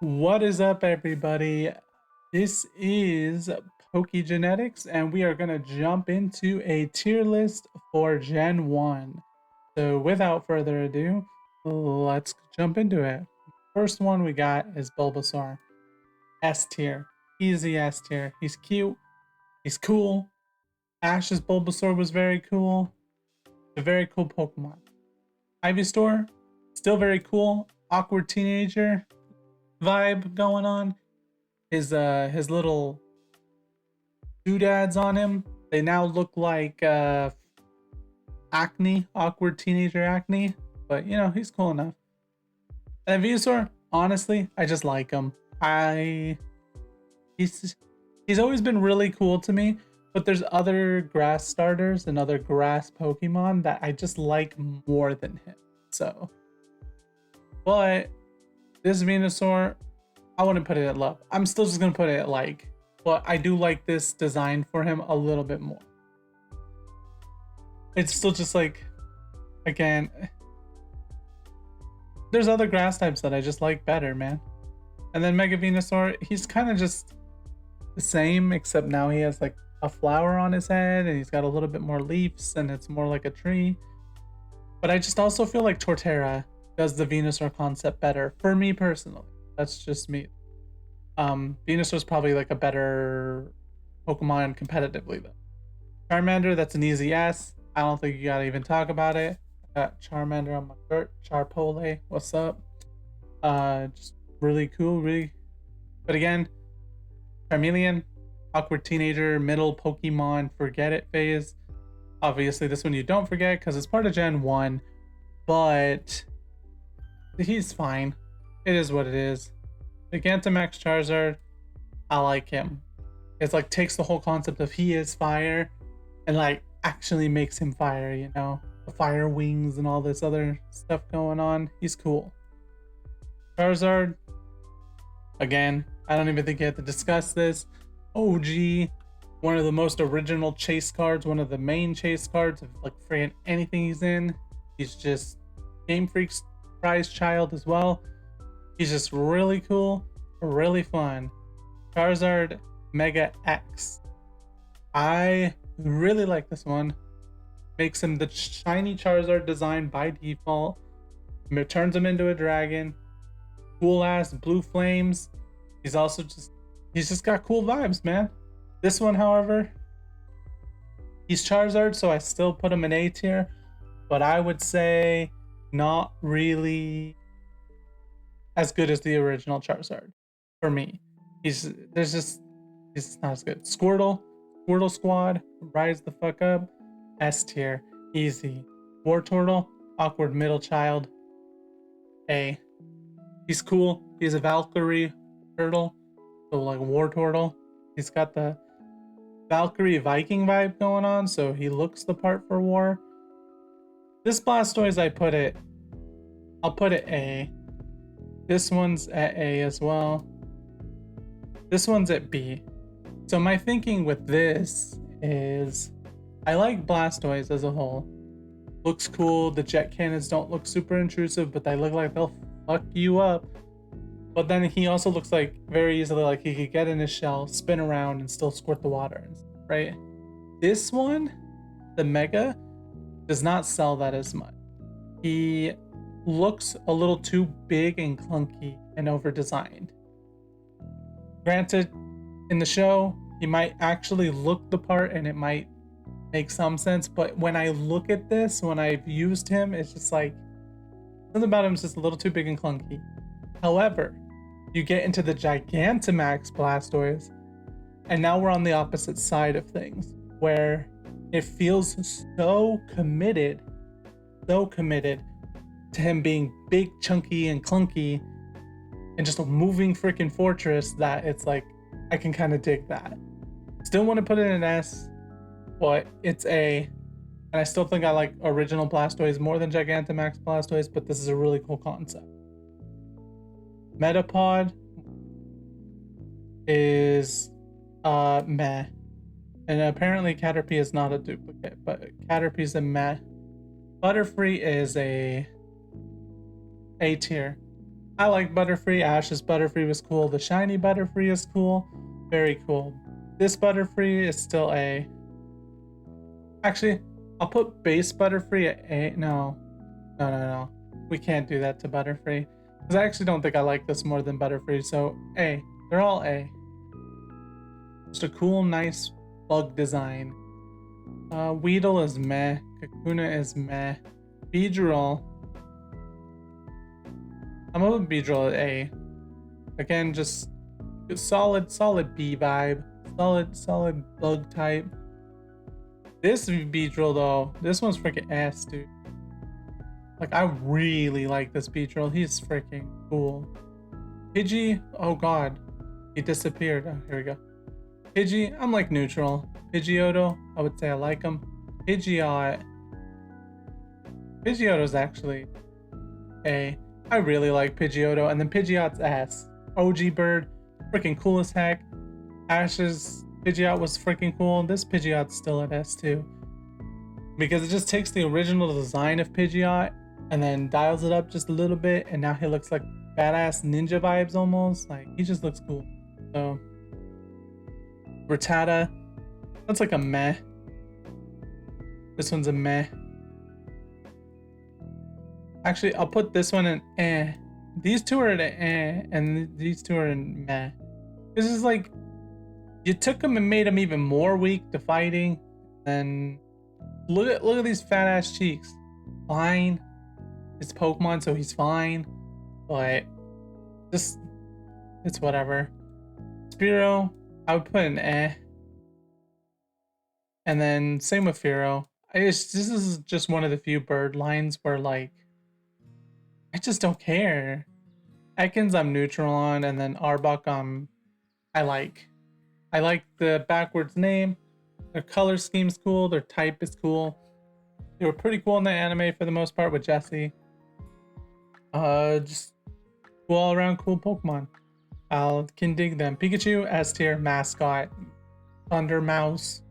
What is up, everybody? This is Pokegenetics, and we are going to jump into a tier list for Gen 1. So, without further ado, let's jump into it. First one we got is Bulbasaur. S tier. Easy S tier. He's cute. He's cool. Ash's Bulbasaur was very cool. A very cool Pokemon. Ivysaur, still very cool. Awkward teenager vibe going on. His little doodads on him, they now look like acne, awkward teenager acne, but you know, he's cool enough. And Venusaur, honestly, I just like him. I he's he's always been really cool to me, but there's other grass starters and other grass Pokemon that I just like more than him. So, but this Venusaur, I wouldn't put it at love. I'm still just gonna put it at like, but I do like this design for him a little bit more. It's still just like, again, there's other grass types that I just like better, man. And then Mega Venusaur, he's kind of just the same, except now he has like a flower on his head and he's got a little bit more leaves and it's more like a tree. But I just also feel like Torterra does the Venusaur concept better for me personally. That's just me. Venusaur's probably like a better Pokemon competitively though. Charmander, that's an easy S. I don't think you gotta even talk about it. I got Charmander on my shirt. Charpole, what's up? Just really cool, really. But again, Charmeleon, awkward teenager, middle Pokemon, forget it phase. Obviously, this one you don't forget because it's part of Gen 1, but he's fine. It is what it is. Gigantamax Charizard, I like him. It's like takes the whole concept of he is fire and like actually makes him fire, you know? The fire wings and all this other stuff going on. He's cool. Charizard, again, I don't even think you have to discuss this. OG, one of the most original chase cards, one of the main chase cards of like freaking anything he's in. He's just Game Freak's prize child as well. He's just really cool, really fun. Charizard Mega X. I really like this one. Makes him the shiny Charizard design by default. It turns him into a dragon. Cool ass blue flames. He's just got cool vibes, man. This one, however, he's Charizard, so I still put him in A tier, but I would say not really as good as the original Charizard for me. He's not as good. Squirtle Squad, rise the fuck up. S tier, easy. Wartortle, awkward middle child. A. He's cool. He's a Valkyrie turtle, so like Wartortle. He's got the Valkyrie Viking vibe going on, so he looks the part for war. This Blastoise, I'll put it A. This one's at A as well. This one's at B. So my thinking with this is I like Blastoise as a whole. Looks cool. The jet cannons don't look super intrusive, but they look like they'll fuck you up. But then he also looks like very easily like he could get in his shell, spin around, and still squirt the water, right? This one, the Mega, does not sell that as much. He looks a little too big and clunky and over-designed. Granted, in the show, he might actually look the part and it might make some sense, but when I look at this, when I've used him, it's just like something about him is just a little too big and clunky. However, you get into the Gigantamax Blastoise, and now we're on the opposite side of things, where it feels so committed to him being big, chunky, and clunky, and just a moving freaking fortress that it's like, I can kind of dig that. Still want to put it in S, but it's A. And I still think I like original Blastoise more than Gigantamax Blastoise, but this is a really cool concept. Metapod is meh. And apparently Caterpie is not a duplicate, but Caterpie's a meh. Butterfree is A tier. I like Butterfree. Ash's Butterfree was cool. The shiny Butterfree is cool. Very cool. This Butterfree is still A. Actually, I'll put base Butterfree at A. No. No. We can't do that to Butterfree. Because I actually don't think I like this more than Butterfree. So A. They're all A. Just a cool, nice bug design. Weedle is meh. Kakuna is meh. Beedrill. I'm gonna put Beedrill at A. Again, just solid B vibe. Solid bug type. This Beedrill though, this one's freaking ass, dude. Like, I really like this Beedrill. He's freaking cool. Pidgey, oh god. He disappeared. Oh, here we go. Pidgey, I'm like neutral. Pidgeotto, I would say I like him. Pidgeotto's actually A. I really like Pidgeotto. And then Pidgeot's ass. OG bird, freaking cool as heck. Ash's Pidgeot was freaking cool. This Pidgeot's still at S too. Because it just takes the original design of Pidgeot and then dials it up just a little bit, and now he looks like badass ninja vibes almost. Like, he just looks cool. So Rattata, that's like a meh. This one's a meh. Actually, I'll put this one in eh. These two are at eh, and these two are in meh. This is like, you took him and made him even more weak to fighting, and look at these fat ass cheeks. Fine. It's Pokemon, so he's fine. But just, it's whatever. Fearow, I would put an eh. And then same with Fearow. This is just one of the few bird lines where, like, I just don't care. Ekans I'm neutral on, and then Arbok I like. I like the backwards name. Their color scheme's cool. Their type is cool. They were pretty cool in the anime for the most part with Jessie. Just cool all around cool Pokemon. I can dig them. Pikachu, S tier, mascot, Thunder Mouse,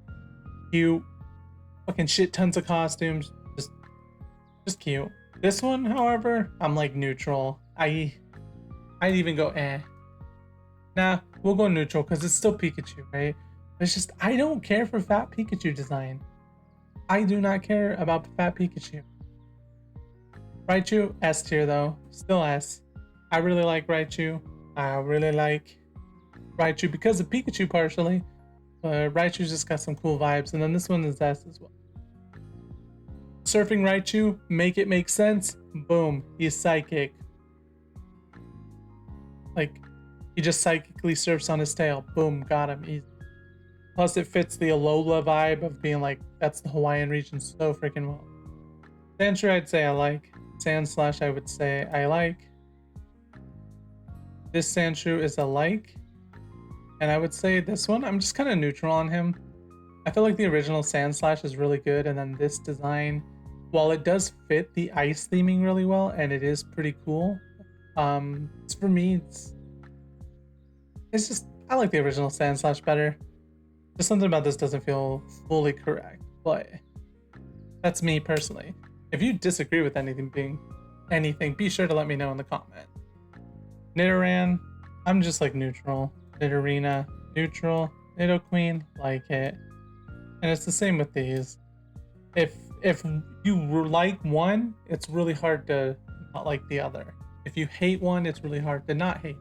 cute, fucking shit tons of costumes, just cute. This one, however, I'm like neutral. I'd even go eh. Nah, we'll go neutral because it's still Pikachu, right? It's just, I don't care for fat Pikachu design. I do not care about fat Pikachu. Raichu, S tier though. Still S. I really like Raichu. I really like Raichu because of Pikachu partially. But Raichu's just got some cool vibes. And then this one is S as well. Surfing Raichu, make it make sense. Boom, he's psychic. Like, he just psychically surfs on his tail. Boom, got him. Easy. Plus, it fits the Alola vibe of being like, that's the Hawaiian region so freaking well. SandShrew, I'd say I like. SandSlash, I would say I like. This SandShrew is a like. And I would say this one, I'm just kind of neutral on him. I feel like the original SandSlash is really good. And then this design, while it does fit the ice theming really well, and it is pretty cool, for me, it's just, I like the original SandSlash better. Just something about this doesn't feel fully correct, but that's me personally. If you disagree with anything, be sure to let me know in the comment. Nidoran, I'm just like neutral. Nidorina, neutral. Nidoqueen, like it. And it's the same with these. If you like one, it's really hard to not like the other. If you hate one, it's really hard to not hate.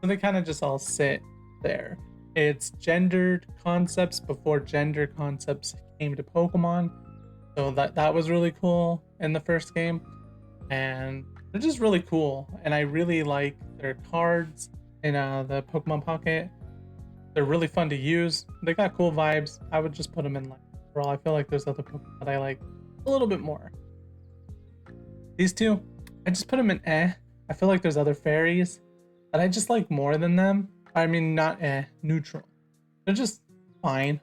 So they kind of just all sit there. It's gendered concepts before gender concepts came to Pokemon. So that was really cool in the first game. And they're just really cool. And I really like their cards in the Pokemon Pocket. They're really fun to use. They got cool vibes. I would just put them in like overall. I feel like there's other Pokemon that I like a little bit more. These two, I just put them in eh. I feel like there's other fairies that I just like more than them. I mean, not eh, neutral. They're just fine.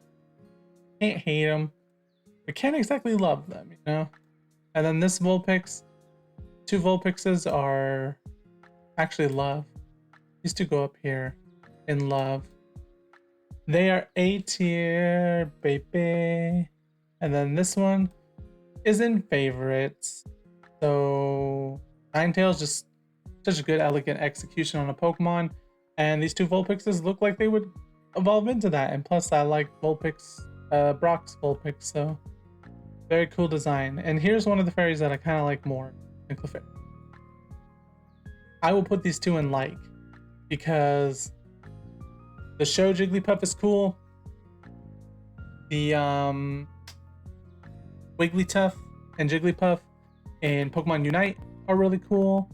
Can't hate them. But can't exactly love them, you know? And then this Vulpix, two Vulpixes are actually love. These two go up here in love. They are A tier, baby. And then this one is in favorites. So Ninetales just Such a good, elegant execution on a Pokemon. And these two Vulpixes look like they would evolve into that. And plus, I like Vulpix, Brock's Vulpix, so very cool design. And here's one of the fairies that I kind of like more than Clefairy. I will put these two in like, because the show Jigglypuff is cool. The Wigglytuff and Jigglypuff in Pokemon Unite are really cool.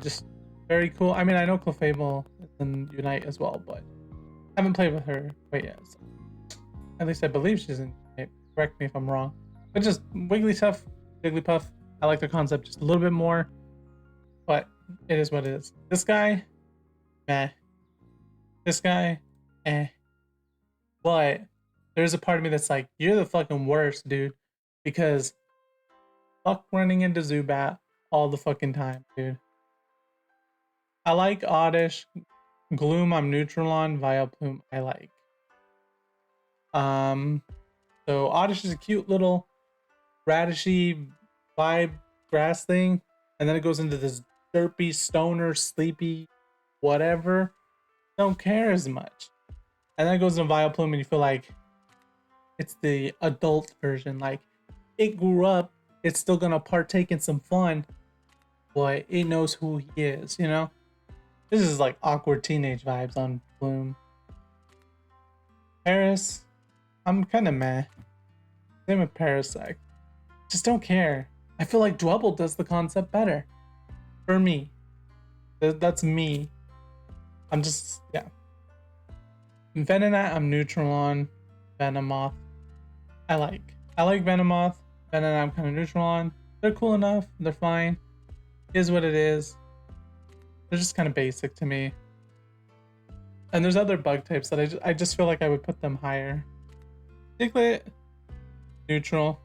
Just very cool. I mean, I know Clefable is in Unite as well, but I haven't played with her quite yet. So. At least I believe she's in Unite. Correct me if I'm wrong. But just Wigglytuff, Jigglypuff, I like the concept just a little bit more. But it is what it is. This guy, meh. This guy, eh. But there's a part of me that's like, you're the fucking worst, dude. Because fuck running into Zubat all the fucking time, dude. I like Oddish. Gloom, I'm neutral on. Vileplume, I like. So Oddish is a cute little radishy vibe grass thing. And then it goes into this derpy, stoner, sleepy, whatever. Don't care as much. And then it goes into Vileplume and you feel like it's the adult version. Like, it grew up, it's still gonna partake in some fun, but it knows who he is, you know? This is like awkward teenage vibes on Bloom. Paris, I'm kind of meh. Same with Parasect. Just don't care. I feel like Dwebble does the concept better. For me. That's me. I'm just, yeah. Venonat, I'm neutral on. Venomoth, I like. I like Venomoth. Venonat, I'm kind of neutral on. They're cool enough. They're fine. Is what it is. They're just kind of basic to me. And there's other bug types that I just feel like I would put them higher. Diglett, neutral.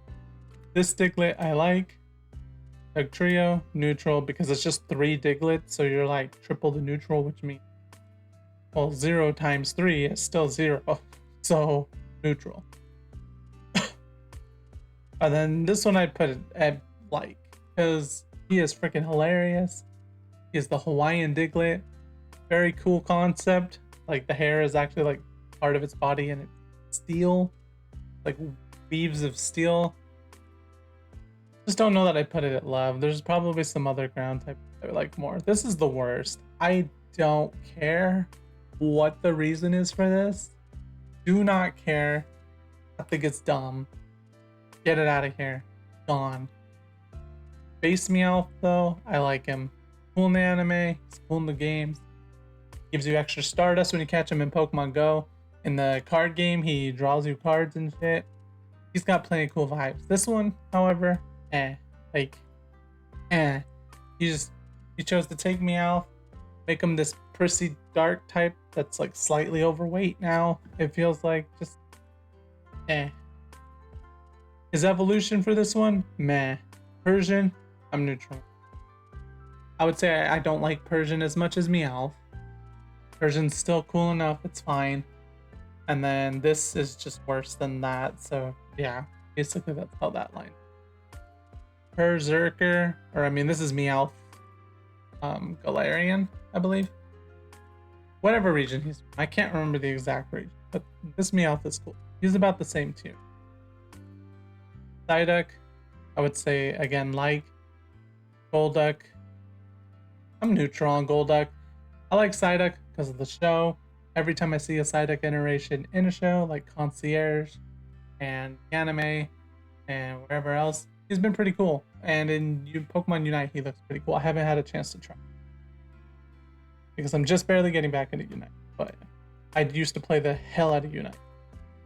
This Diglett, I like. Dugtrio, neutral, because it's just 3 Diglett, so you're like triple the neutral, which means, well, 0 times 3 is still 0, so neutral. And then this one I'd put at like, because he is freaking hilarious. He is the Hawaiian Diglett. Very cool concept. Like, the hair is actually like part of its body and it's steel, like weaves of steel. Just don't know that I put it at love. There's probably some other ground type I like more. This is the worst. I don't care what the reason is for this. Do not care. I think it's dumb. Get it out of here. Gone. Base Meowth, though, I like him. Cool in the anime. He's cool in the games. Gives you extra Stardust when you catch him in Pokemon Go. In the card game, he draws you cards and shit. He's got plenty of cool vibes. This one, however, like, he chose to take Meowth, make him this prissy dark type that's like slightly overweight now. It feels like just His evolution for this one, meh. Persian, I'm neutral. I would say I don't like Persian as much as Meowth. Persian's still cool enough, it's fine. And then this is just worse than that, so yeah, basically that's how that line. Berserker, or I mean, this is Meowth, Galarian, I believe. Whatever region he's from. I can't remember the exact region, but this Meowth is cool. He's about the same too. Psyduck, I would say again like. Golduck, I'm neutral on Golduck. I like Psyduck because of the show. Every time I see a Psyduck iteration in a show, like Concierge and anime and wherever else, he's been pretty cool. And in Pokemon Unite, he looks pretty cool. I haven't had a chance to try because I'm just barely getting back into Unite, but I used to play the hell out of Unite.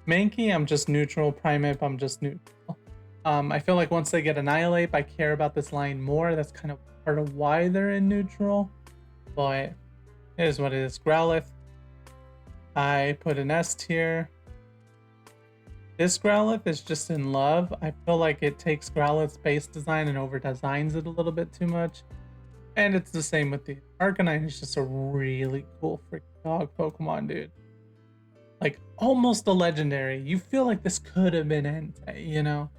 Mankey, I'm just neutral. Primeape, I'm just neutral. I feel like once they get Annihilate, I care about this line more. That's kind of part of why they're in neutral, but it is what it is. Growlithe, I put an S tier. This Growlithe is just in love. I feel like it takes Growlithe's base design and over designs it a little bit too much. And it's the same with the Arcanine. Is just a really cool freaking dog Pokemon, dude. Like, almost a legendary. You feel like this could have been Entei, you know?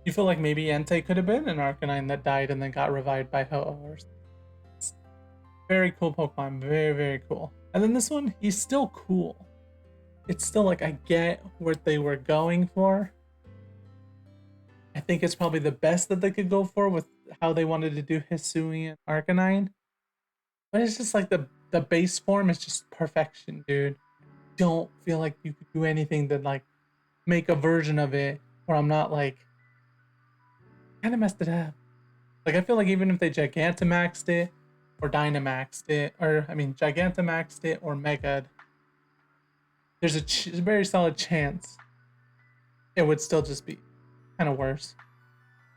You feel like maybe Entei could have been an Arcanine that died and then got revived by Ho-Oh or something. Very cool Pokemon. Very, very cool. And then this one, he's still cool. It's still like, I get what they were going for. I think it's probably the best that they could go for with how they wanted to do Hisuian Arcanine. But it's just like the base form is just perfection, dude. Don't feel like you could do anything to like make a version of it where I'm not like kind of messed it up. Like I feel like even if they Gigantamaxed it or Dynamaxed it, or I mean Gigantamaxed it or Mega'd, there's a very solid chance it would still just be kind of worse.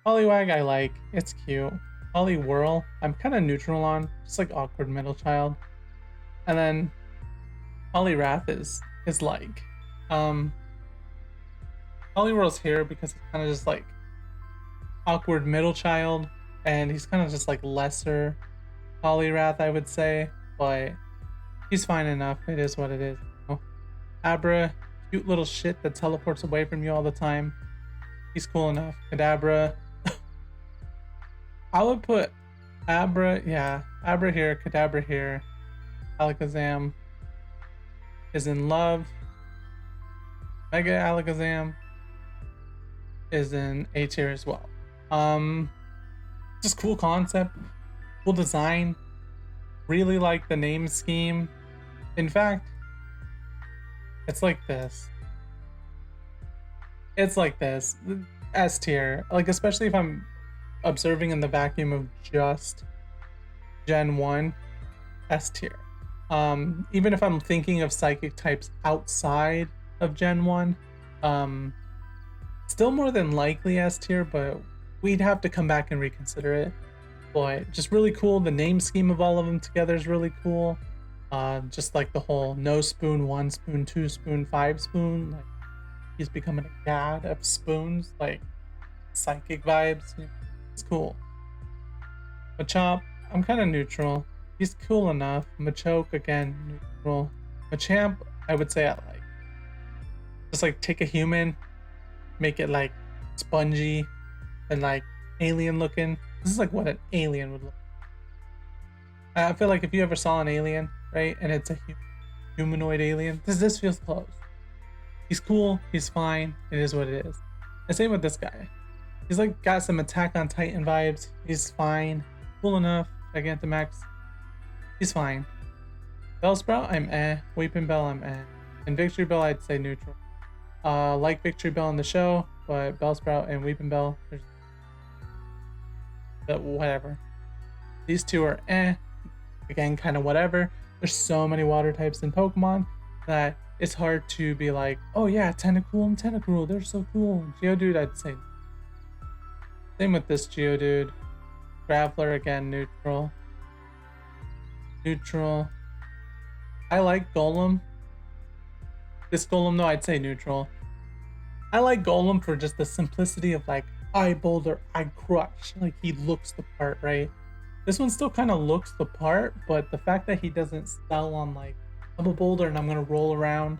Poliwag I like, it's cute. Poliwhirl, I'm kind of neutral on, just like awkward middle child. And then Poliwrath is like, Poliwhirl's here because it's kind of just like awkward middle child, and he's kind of just like lesser Poliwrath, I would say, but he's fine enough. It is what it is. You know? Abra, cute little shit that teleports away from you all the time. He's cool enough. Kadabra. I would put Abra, yeah, Abra here, Kadabra here. Alakazam is in love. Mega Alakazam is in A tier as well. Just cool concept, cool design. Really like the name scheme. In fact, it's like this. It's like this. S tier. Like, especially if I'm observing in the vacuum of just Gen 1, S tier. Even if I'm thinking of psychic types outside of Gen 1, still more than likely S tier, but we'd have to come back and reconsider it. But just really cool. The name scheme of all of them together is really cool. Just like the whole no spoon, 1 spoon, 2 spoon, 5 spoon. Like he's becoming a god of spoons, like psychic vibes. It's cool. Machop, I'm kind of neutral. He's cool enough. Machoke, again, neutral. Machamp, I would say I like. Just like take a human, make it like spongy and like alien looking. This is like what an alien would look like. I feel like if you ever saw an alien, right, and it's a humanoid alien, this feels close. He's cool, he's fine, it is what it is. And same with this guy. He's like got some Attack on Titan vibes. He's fine, cool enough. Gigantamax, he's fine. Bellsprout, I'm eh. Weeping Bell, I'm eh. And Victory Bell, I'd say neutral. Like Victory Bell in the show, but Bellsprout and Weeping Bell, but whatever. These two are eh. Again, kind of whatever. There's so many water types in Pokemon that it's hard to be like, oh yeah, Tentacool and Tentacruel, they're so cool. Geodude, I'd say. Same with this Geodude. Graveler, again, neutral. Neutral. I like Golem. This Golem, though, I'd say neutral. I like Golem for just the simplicity of like, I boulder, I crush. Like he looks the part, right? This one still kind of looks the part, but the fact that he doesn't sell on like, I'm a boulder and I'm gonna roll around,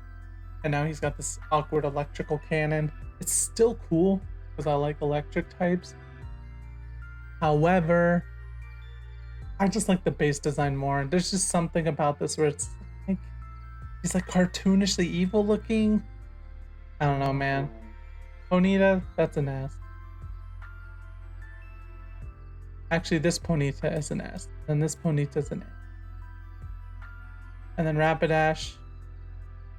and now he's got this awkward electrical cannon. It's still cool because I like electric types. However, I just like the base design more. There's just something about this where it's like he's like cartoonishly evil looking. I don't know, man. Ponyta, that's an ass. Actually, this Ponyta is an S, and this Ponyta is an A. And then Rapidash,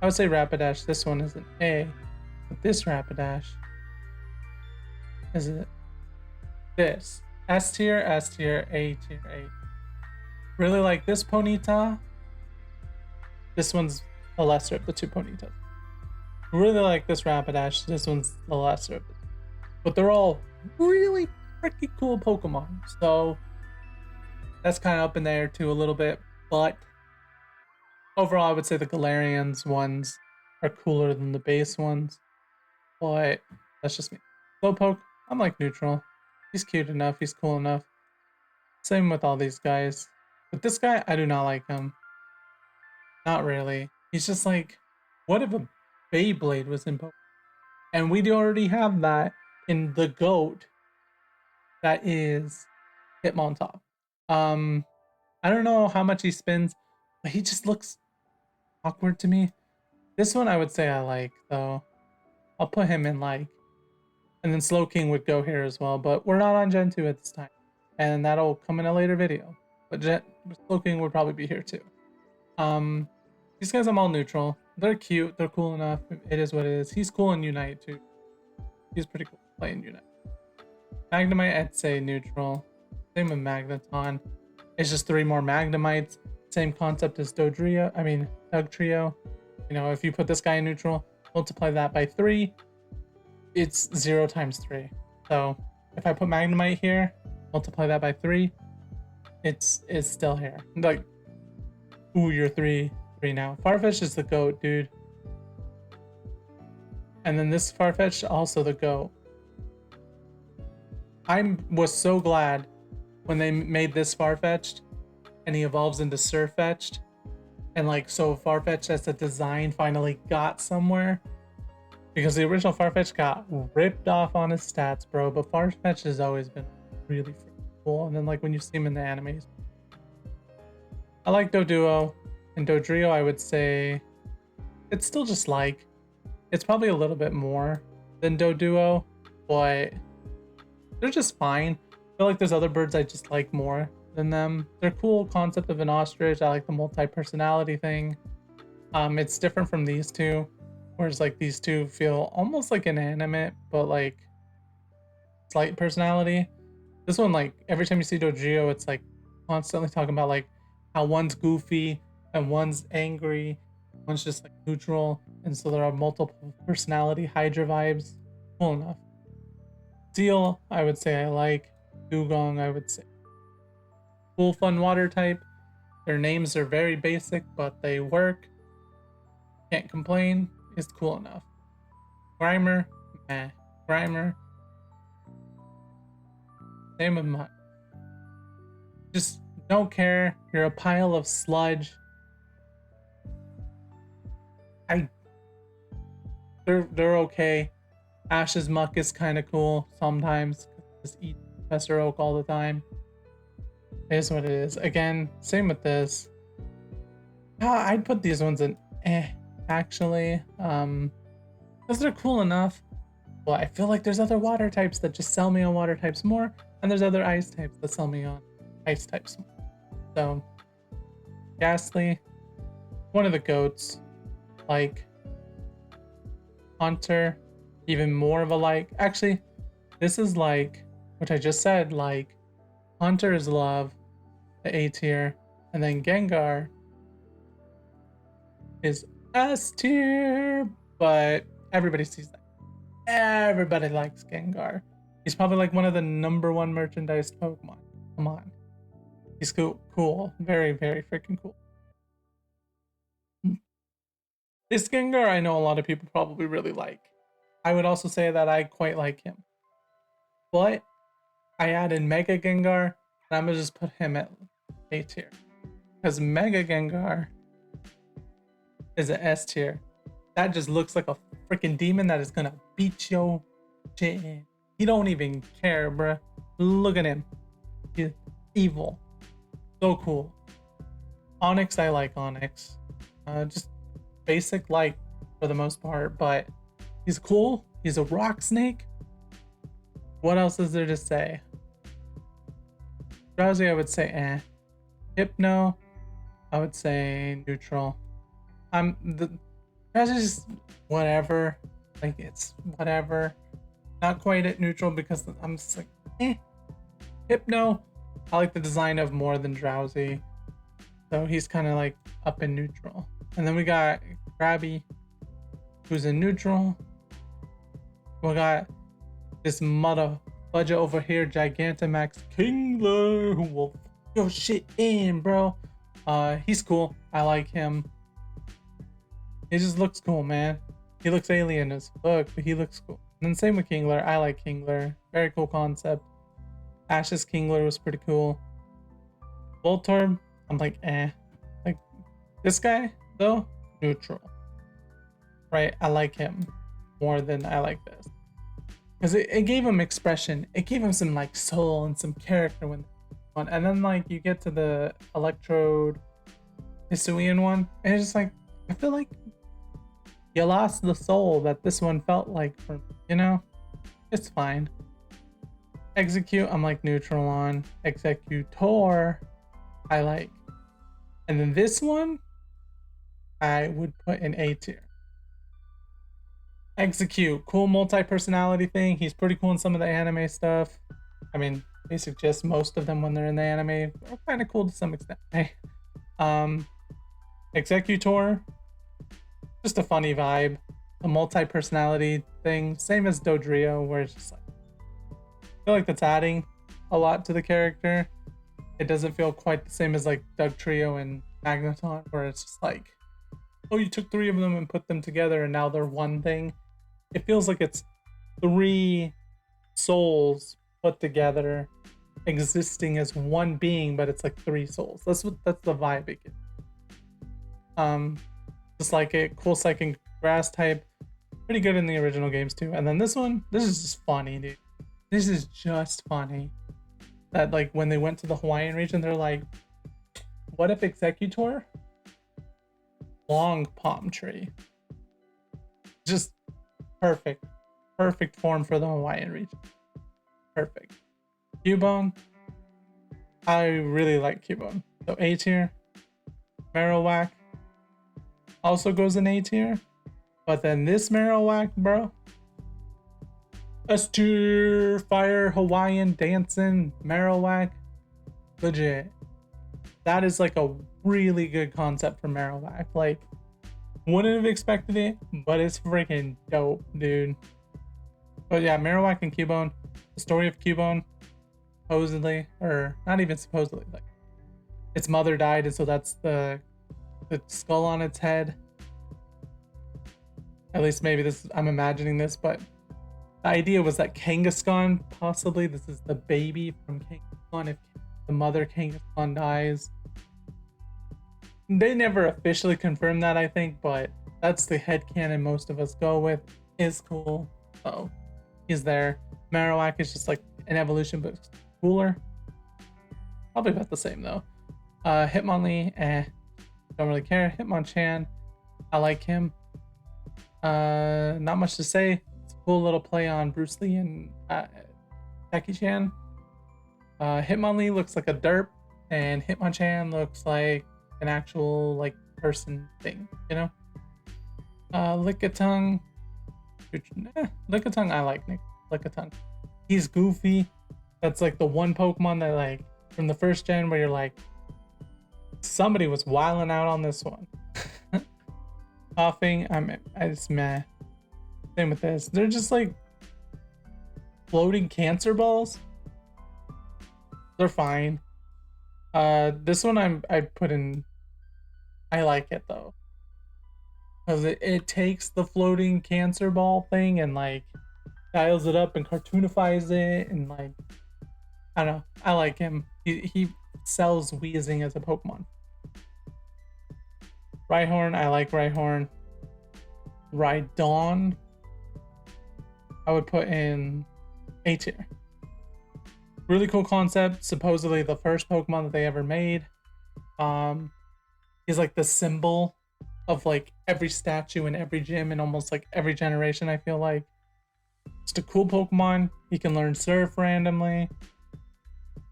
I would say Rapidash, this one is an A, but this Rapidash is this. S tier, A tier, A. Really like this Ponyta. This one's the lesser of the two Ponytas. Really like this Rapidash, this one's the lesser of the two. But they're all really pretty cool Pokemon, so that's kind of up in there too a little bit, but overall I would say the Galarian's ones are cooler than the base ones, but that's just me. Slowpoke, I'm like neutral. He's cute enough, he's cool enough. Same with all these guys. But this guy, I do not like him. Not really. He's just like, what if a Beyblade was in Pokemon? And we already have that in the GOAT. That is Hitmontop. I don't know how much he spins, but he just looks awkward to me. This one I would say I like, though. I'll put him in like. And then Slowking would go here as well, but we're not on Gen 2 at this time. And that'll come in a later video. But Slowking would probably be here too. These guys I'm all neutral. They're cute, they're cool enough. It is what it is. He's cool in Unite too. He's pretty cool playing Unite. Magnemite, I'd say neutral. Same with Magneton. It's just 3 more Magnemites. Same concept as Dugtrio. You know, if you put this guy in neutral, multiply that by 3, it's 0 times 3. So if I put Magnemite here, multiply that by 3, it's still here. Like, ooh, you're 3 now. Farfetch is the GOAT, dude. And then this Farfetch, also the GOAT. I was so glad when they made this Farfetch'd and he evolves into Surfetch'd. And like, so Farfetch as a design finally got somewhere. Because the original Farfetch got ripped off on his stats, bro. But Farfetch has always been really freaking cool. And then like when you see him in the animes. I like Doduo. And Dodrio, I would say it's still just like, it's probably a little bit more than Doduo, but they're just fine. I feel like there's other birds I just like more than them. They're cool concept of an ostrich. I like the multi-personality thing. It's different from these two, whereas like these two feel almost like inanimate, but like slight personality. This one, like every time you see Dodrio, it's like constantly talking about like how one's goofy and one's angry, one's just like neutral, and so there are multiple personality Hydra vibes. Cool enough. Seal, I would say I like. Dugong, I would say. Cool, fun water type. Their names are very basic, but they work. Can't complain. It's cool enough. Grimer, meh. Grimer. Same with mine. Just don't care. You're a pile of sludge. They're okay. Ash's Muck is kind of cool sometimes. Just eat Professor Oak all the time. It is what it is. Again, same with this. I'd put these ones in actually. Because they're cool enough. Well, I feel like there's other water types that just sell me on water types more, and there's other ice types that sell me on ice types more. So, Ghastly, one of the GOATs. Like, Hunter, even more of a like. Actually, this is like, which I just said, like, Hunter is love, the A tier, and then Gengar is S tier, but everybody sees that. Everybody likes Gengar. He's probably like one of the #1 merchandised Pokemon. Come on. He's cool. Very, very freaking cool. This Gengar, I know a lot of people probably really like. I would also say that I quite like him. But I added Mega Gengar, and I'm gonna just put him at A tier. Because Mega Gengar is an S tier. That just looks like a freaking demon that is gonna beat your shit in. He don't even care, bruh. Look at him. He's evil. So cool. Onyx, I like Onyx. Just basic like for the most part, but he's cool. He's a rock snake. What else is there to say? Drowsy, I would say eh. Hypno, I would say neutral. Drowsy is whatever. Like, it's whatever. Not quite at neutral because I'm just like eh. Hypno, I like the design of more than Drowsy, so he's kind of like up in neutral. And then we got Krabby, who's in neutral. We got this mother budget over here, Gigantamax Kingler, who will go shit in, bro. He's cool. I like him. He just looks cool, man. He looks alien as fuck, but he looks cool. And then same with Kingler. I like Kingler. Very cool concept. Ash's Kingler was pretty cool. Voltorb, I'm like eh. Like, this guy though, neutral. Right? I like him more than I like this. Because it gave him expression. It gave him some like soul and some character when one. And then like you get to the Electrode Hisuian one, and it's just like I feel like you lost the soul that this one felt like for me, you know? It's fine. Execute, I'm like neutral on. Executor, I like. And then this one, I would put in A tier. Execute, cool multi-personality thing. He's pretty cool in some of the anime stuff. I mean, they suggest most of them when they're in the anime are kind of cool to some extent. Hey, Executor, just a funny vibe. A multi-personality thing, same as Dodrio, where it's just like I feel like that's adding a lot to the character. It doesn't feel quite the same as like Dugtrio and Magneton, where it's just like, oh, you took 3 of them and put them together and now they're one thing. It feels like it's 3 souls put together existing as one being, but it's like 3 souls. That's the vibe it gives. Just like it, cool psychic grass type, pretty good in the original games too. And then this one, this is just funny, dude. This is just funny. That like when they went to the Hawaiian region, they're like, what if Executor? Long palm tree. Just perfect. Perfect form for the Hawaiian region. Perfect. Cubone. I really like Cubone. So A tier. Marowak also goes in A tier. But then this Marowak, bro. S tier, fire, Hawaiian, dancing, Marowak. Legit. That is like a really good concept for Marowak. Like, wouldn't have expected it, but it's freaking dope, dude. But yeah, Marowak and Cubone. The story of Cubone, supposedly, or not even supposedly, like its mother died, and so that's the skull on its head. At least maybe this, I'm imagining this, but the idea was that Kangaskhan, possibly this is the baby from Kangaskhan if the mother Kangaskhan dies. They never officially confirmed that, I think, but that's the headcanon most of us go with. Is cool. So he's there. Marowak is just like an evolution, but cooler. Probably about the same though. Hitmonlee, don't really care. Hitmonchan, I like him. Not much to say. It's a cool little play on Bruce Lee and Jackie Chan. Hitmonlee looks like a derp, and Hitmonchan looks like an actual like person thing, you know. Lickitung, Lickitung, I like Lickitung. He's goofy. That's like the one Pokemon that like from the first gen where you're like, somebody was wilding out on this one. Coughing, I just meh. Same with this. They're just like floating cancer balls. They're fine. This one I put in. I like it though, because it takes the floating cancer ball thing and like dials it up and cartoonifies it, and like I don't know. I like him. He sells wheezing as a Pokemon. Rhyhorn, I like Rhyhorn. Rhydon, I would put in A tier. Really cool concept. Supposedly the first Pokemon that they ever made. He's like the symbol of like every statue in every gym in almost like every generation, I feel like. Just a cool Pokemon. He can learn Surf randomly,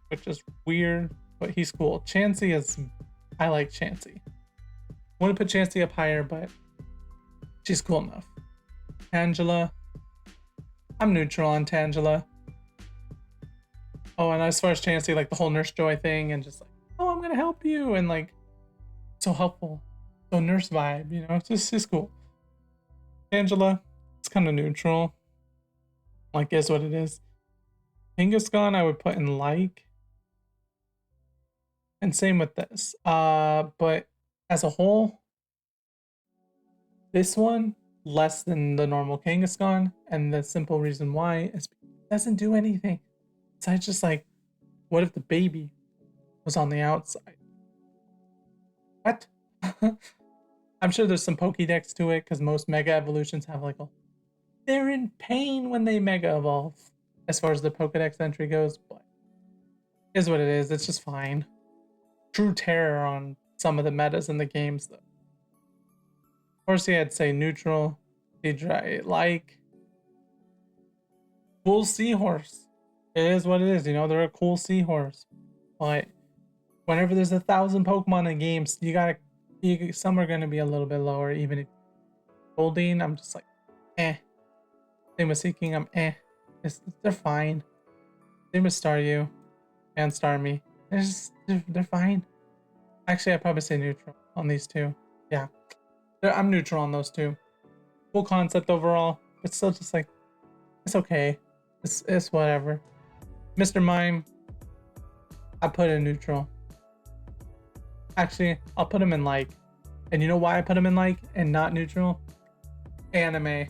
which is weird, but he's cool. Chansey is, I like Chansey. Want to put Chansey up higher, but she's cool enough. Tangela, I'm neutral on Tangela. Oh, and as far as Chansey, like the whole Nurse Joy thing, and just like, oh, I'm gonna help you, and like, so helpful, so nurse vibe, you know, it's cool. Tangela, it's kind of neutral. Like, is what it is. Kangaskhan, I would put in like, and same with this. But as a whole, this one less than the normal Kangaskhan, and the simple reason why is because it doesn't do anything. So it's just like, what if the baby was on the outside? What? I'm sure there's some Pokédex to it, because most Mega Evolutions have like they're in pain when they Mega Evolve, as far as the Pokédex entry goes, but Is what it is. It's just fine. True terror on some of the metas in the games, though. Horsey, I'd say neutral. Seadra, like cool seahorse. It is what it is. You know, they're a cool seahorse. But whenever there's 1,000 Pokemon in games, some are gonna be a little bit lower. Even if Goldeen, I'm just like, eh. Same with Seeking, I'm eh. They're fine. Same with Staryu and Starmie. They're fine. Actually, I'd probably say neutral on these two. Yeah, I'm neutral on those two. Cool concept overall, but still just like, it's okay. It's whatever. Mr. Mime, I put in neutral. Actually, I'll put him in like. And you know why I put him in like and not neutral? Anime.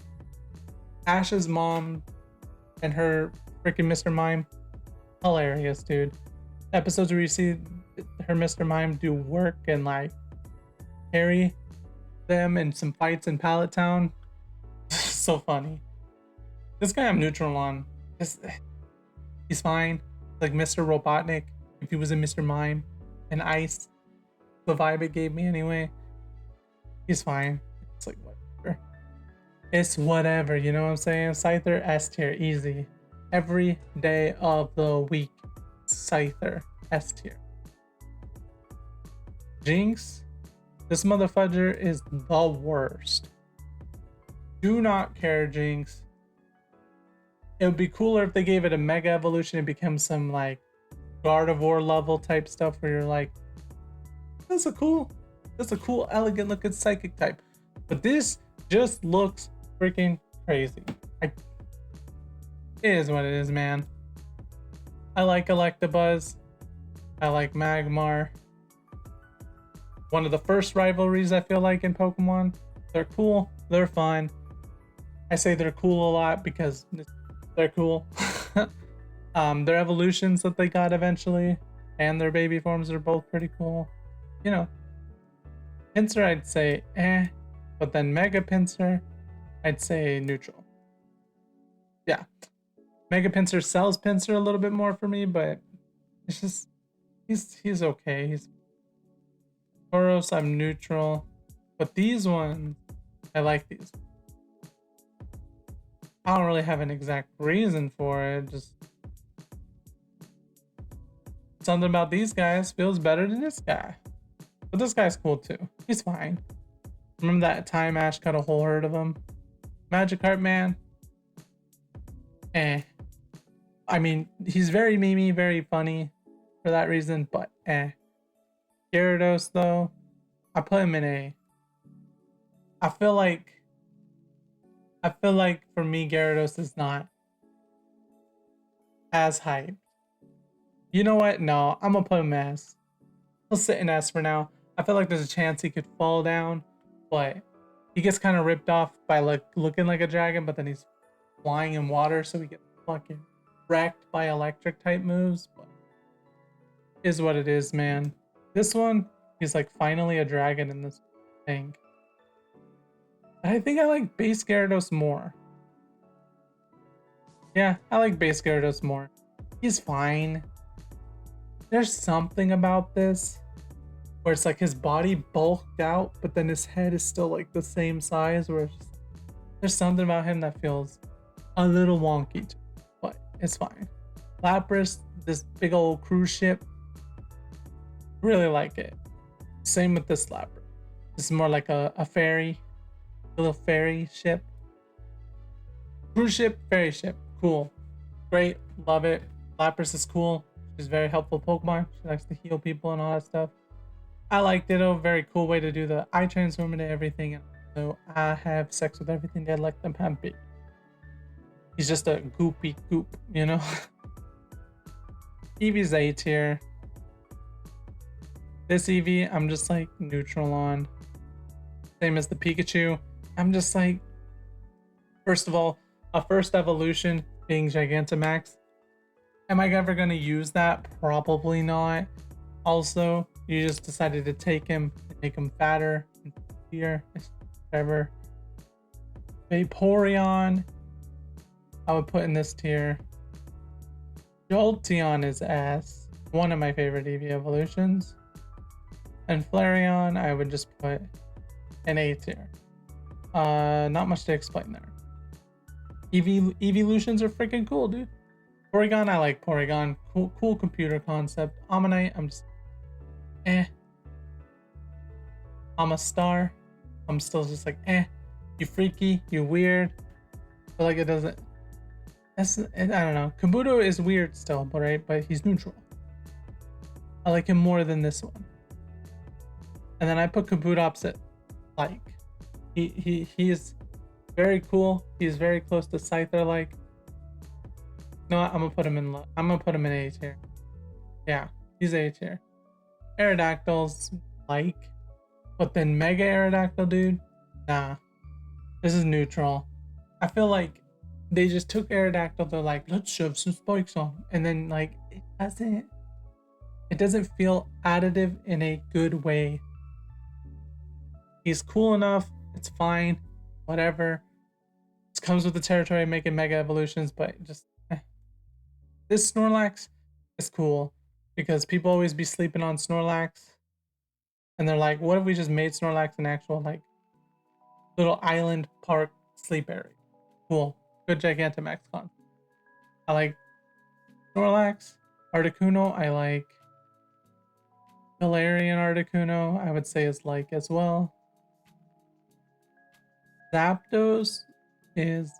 Ash's mom and her freaking Mr. Mime. Hilarious, dude. Episodes where you see her Mr. Mime do work and like carry them in some fights in Pallet Town. So funny. This guy I'm neutral on. He's fine. Like Mr. Robotnik, if he was in Mr. Mime and Ice, the vibe it gave me anyway. He's fine. It's like whatever. It's whatever, you know what I'm saying? Scyther S tier, easy. Every day of the week. Scyther S tier. Jinx, this motherfucker is the worst. Do not care, Jinx. It would be cooler if they gave it a mega evolution and become some like Gardevoir level type stuff where you're like, that's a cool, elegant looking psychic type. But this just looks freaking crazy. It is what it is, man. I like Electabuzz. I like Magmar. One of the first rivalries I feel like in Pokemon. They're cool. They're fun. I say they're cool a lot because they're cool. Their evolutions that they got eventually and their baby forms are both pretty cool. You know, Pinsir I'd say eh, but then Mega Pinsir I'd say neutral. Yeah, Mega Pinsir sells Pinsir a little bit more for me, but it's just he's okay. He's Tauros, I'm neutral, but these ones I like these. I don't really have an exact reason for it. Just something about these guys feels better than this guy. But this guy's cool too. He's fine. Remember that time Ash got a whole herd of them? Magikarp, man. Eh. I mean, he's very memey, very funny for that reason, but eh. Gyarados, though, I put him in A. I feel like for me, Gyarados is not as hyped. You know what? No, I'm gonna put him S. He'll sit in S for now. I feel like there's a chance he could fall down, but he gets kind of ripped off by like looking like a dragon, but then he's flying in water, so he gets fucking wrecked by electric type moves. But is what it is, man. This one, he's like finally a dragon in this thing. I think I like base Gyarados more. Yeah, I like base Gyarados more. He's fine. There's something about this where it's like his body bulked out, but then his head is still like the same size. Where there's something about him that feels a little wonky, too, but it's fine. Lapras, this big old cruise ship, really like it. Same with this Lapras. This is more like a ferry, a little ferry ship. Cruise ship, ferry ship, cool, great, love it. Lapras is cool. She's a very helpful Pokemon. She likes to heal people and all that stuff. I like Ditto. Very cool way to do the I transform into everything. And so I have sex with everything that let them have big. He's just a goopy goop, you know? Eevee's A tier. This Eevee, I'm just like neutral on. Same as the Pikachu. I'm just like, first of all, a first evolution being Gigantamax. Am I ever going to use that? Probably not. Also, you just decided to take him and make him fatter and here, whatever. Vaporeon, I would put in this tier. Jolteon is S. one of my favorite Eevee evolutions. And Flareon, I would just put an A tier. Not much to explain there. Evolutions are freaking cool, dude. Porygon, I like Porygon. Cool computer concept. Ammonite, I'm just eh. Star, I'm still just like eh. You freaky, you weird. But like it doesn't. I don't know. Kabuto is weird still, but he's neutral. I like him more than this one. And then I put Kabuto opposite like. He is very cool. He's very close to Scyther like. No, I'm gonna put him in A tier. Yeah, he's A tier. Aerodactyls like, but then Mega Aerodactyl, dude. Nah, this is neutral. I feel like they just took Aerodactyl. They're like, let's shove some spikes on, and then like it doesn't feel additive in a good way. He's cool enough. It's fine. Whatever. It comes with the territory making mega evolutions, but just this Snorlax is cool because people always be sleeping on Snorlax, and they're like, what if we just made Snorlax an actual like little island park sleep area? Cool. Good Gigantamax con. I like Snorlax. Articuno, I like. Galarian Articuno, I would say is like as well. Zapdos is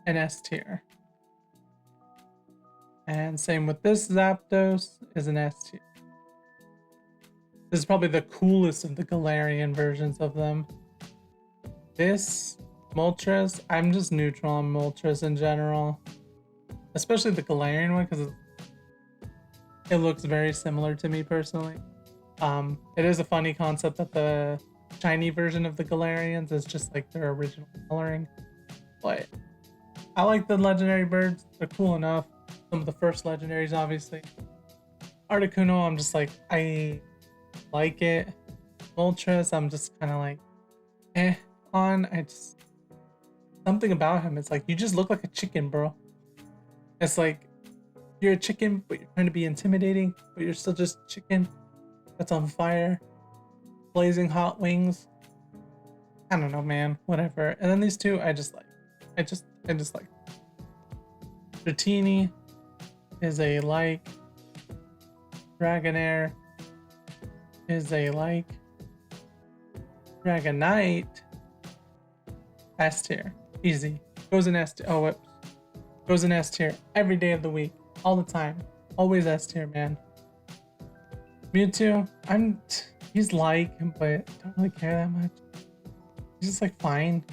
an S tier. And same with this Zapdos is an S tier. This is probably the coolest of the Galarian versions of them. This Moltres, I'm just neutral on Moltres in general. Especially the Galarian one because it looks very similar to me personally. It is a funny concept that the shiny version of the Galarians is just like their original coloring. But I like the legendary birds. They're cool enough. Some of the first legendaries, obviously. Articuno, I'm just like, I like it. Moltres, I'm just kind of like, eh, on. Something about him, it's like, you just look like a chicken, bro. It's like, you're a chicken, but you're trying to be intimidating, but you're still just chicken that's on fire. Blazing hot wings. I don't know, man. Whatever. And then these two, I just like. I just like. Dratini is a like. Dragonair is a like. Dragonite S tier. Easy. Goes in S tier. Oh, whoops. Goes in S tier every day of the week. All the time. Always S tier, man. Mewtwo, he's like, but don't really care that much. He's just like fine.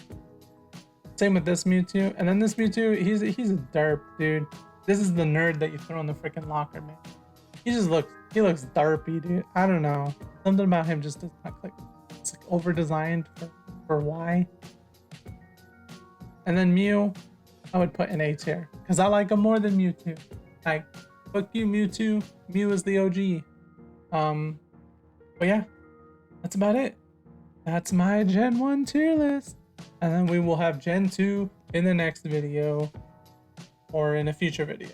Same with this Mewtwo, and then this Mewtwo, he's a derp, dude. This is the nerd that you throw in the freaking locker, man. He looks derpy, dude. I don't know. Something about him just does not click. It's like over designed for why. And then Mew, I would put in A tier because I like him more than Mewtwo. Like, fuck you, Mewtwo. Mew is the OG. But yeah, that's about it. That's my Gen 1 tier list. And then we will have Gen 2 in the next video or in a future video.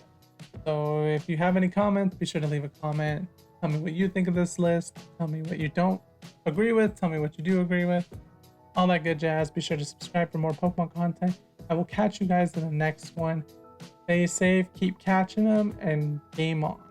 So if you have any comments, be sure to leave a comment. Tell me what you think of this list. Tell me what you don't agree with. Tell me what you do agree with. All that good jazz. Be sure to subscribe for more Pokemon content. I will catch you guys in the next one. Stay safe, keep catching them, and game on.